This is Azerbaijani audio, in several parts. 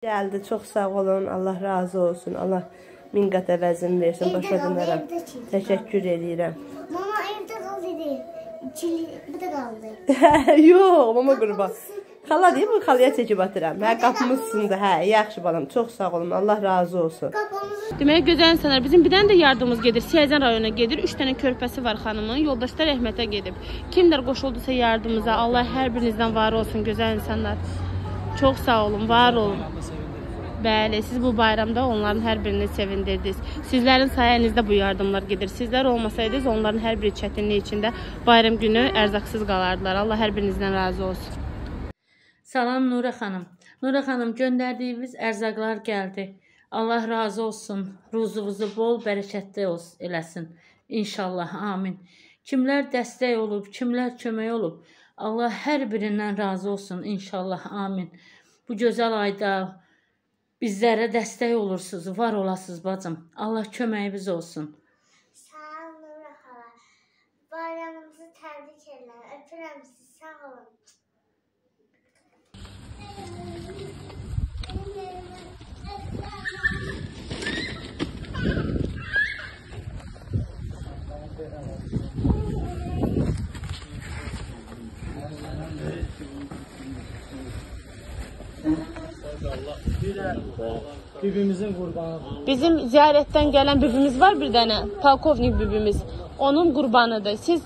Geldi, çok sağ olun. Allah razı olsun. Allah min qat əvəzini versin. Başa dönərəm. Təşəkkür edirəm. Mama evdə qaldı. Bu da qaldı. Yox, mama qurban. Xala deyib, bu xalaya çəkib atıram. Hə, qapımızsındır. Hə, yaxşı balam. Çox sağ olun. Allah razı olsun. Deməli, gözəl insanlar, bizim bir dənə də yardımımız gedir. Siyəzən rayonuna gedir. 3 dənə körpəsi var xanımın. Yoldaşlar rəhmətə gedib. Kimlər qoşuldusa yardımımıza, Allah hər birinizdən var olsun, gözəl insanlar. Çox sağ olun, var olun. Bəli, siz bu bayramda onların hər birini sevindirdiniz. Sizlərin sayənizdə bu yardımlar gedir. Sizlər olmasaydınız, onların hər biri çətinlik içində bayram günü ərzaqsız qalardılar. Allah hər birinizdən razı olsun. Salam Nura xanım. Nura xanım, göndərdiyiniz ərzaqlar gəldi. Allah razı olsun. Ruzunuzu bol, bərəkətli eləsin. İnşallah, amin. Kimlər dəstək olub, kimlər kömək olub. Allah hər birindən razı olsun. İnşallah, amin. Bu gözəl ayda bizlərə dəstək olursunuz, var olasınız bacım. Allah köməyiniz olsun. Sağ ol Nura xala. Bayramınızı təbrik edirəm. Öpürəm sizi. Sağ olun. Bibimizin qurbanı. Bizim ziyarətdən gələn bibimiz var bir dənə, polkovnik bibimiz. Onun qurbanıdır. Siz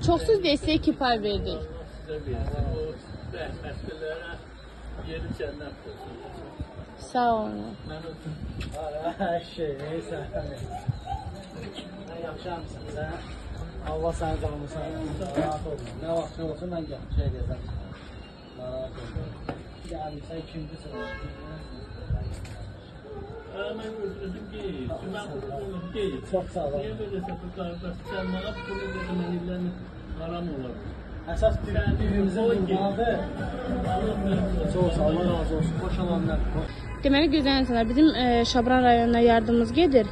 çoxsuz deyilsə 2 pay verdik. Sağ olun. Neysə. Yaxşımısın sən? Allah səni canımısan. Rahat olsun. Nə vaxt olsun mən deyəcəm. Rahat olsun. Yəni sən kimdisin? Ben özüm değil. Ben özüm değil. Çok sağ olun. Niye böyle sapıklarla sen bana bunu dedim haram olur. Əsas birbimizin qurbanıdır. Çox sağ olun, razı olsun. Xoş olanlar. Deməli, gözəl insanlar, bizim Şabran rayonuna yardımımız gedir.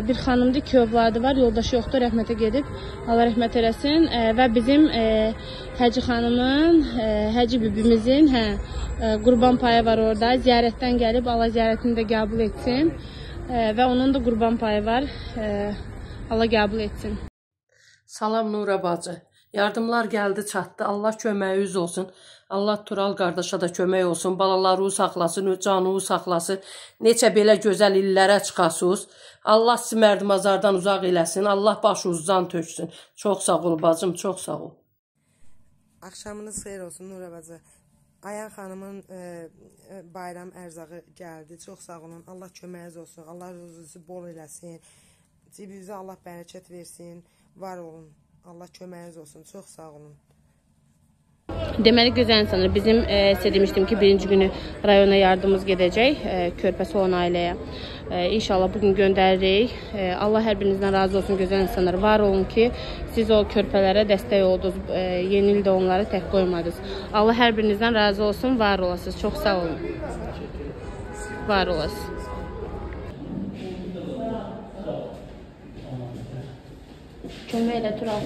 Bir xanımdır, 2 övladı var, yoldaşı yoxdur, rəhmətə gedib. Allah rəhmət eləsin. Və bizim Həci xanımın, Həci bibimizin qurban payı var orada. Ziyarətdən gəlib, Allah ziyarətini də qəbul etsin. Və onun da qurban payı var. Allah qəbul etsin. Salam Nura bacı. Yardımlar gəldi, çatdı. Allah köməyiniz olsun. Allah Tural qardaşa da kömək olsun. Balaları saxlasın, canını saxlasın. Neçə belə gözəl illərə çıxasınız. Allah sizi mərdimazardan uzaq eləsin. Allah başınızdan töksün. Çox sağ ol bacım, çox sağ ol. Axşamınız xeyir olsun Nura bacı. Ayan xanımın bayram ərzağı gəldi. Çox sağ olun. Allah köməyiniz olsun. Allah ruzunuzu bol eləsin. Cibinizə Allah bərəkət versin. Var olun. Allah köməyiniz olsun. Çox sağ olun. Deməli, gözəl insanlar, bizim sizə demişdim ki, 1-ci günü rayona yardımımız gedəcək, körpəsi olan ailəyə. İnşallah bugün göndəririk. Allah hər birinizdən razı olsun, gözəl insanlar. Var olun ki, siz o körpələrə dəstək oldunuz, yeni ildə onları tək qoymadınız. Allah hər birinizdən razı olsun, var olasınız. Çox sağ olun. Var olasınız. Kömək elə, Tural.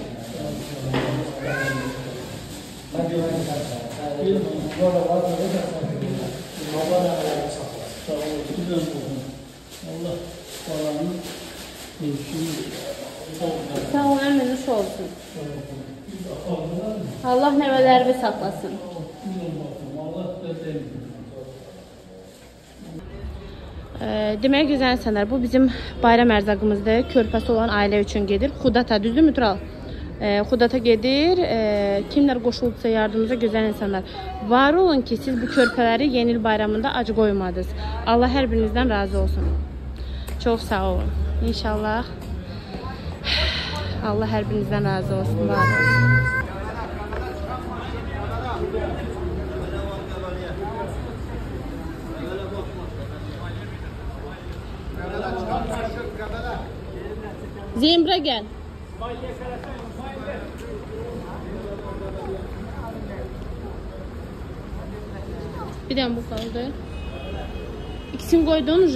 Sağ olun, əmriniz olsun. Allah nəvələrimi saxlasın. Deməli, gözəl insanlar, bu bizim bayram ərzaqımızdır. Körpəsi olan ailə üçün gedir. Xudata, düzdürmü Tural? Xudata gedir. Kimlər qoşuldusa yardımımıza, gözəl insanlar. Var olun ki, siz bu körpələri yeni il bayramında acı qoymadınız. Allah hər birinizdən razı olsun. Çox sağ olun. İnşallah Allah hər birinizdən razı olsun. Var olsun. Zembra gel. Bir tane bu kaldı. İkisini koydun mu?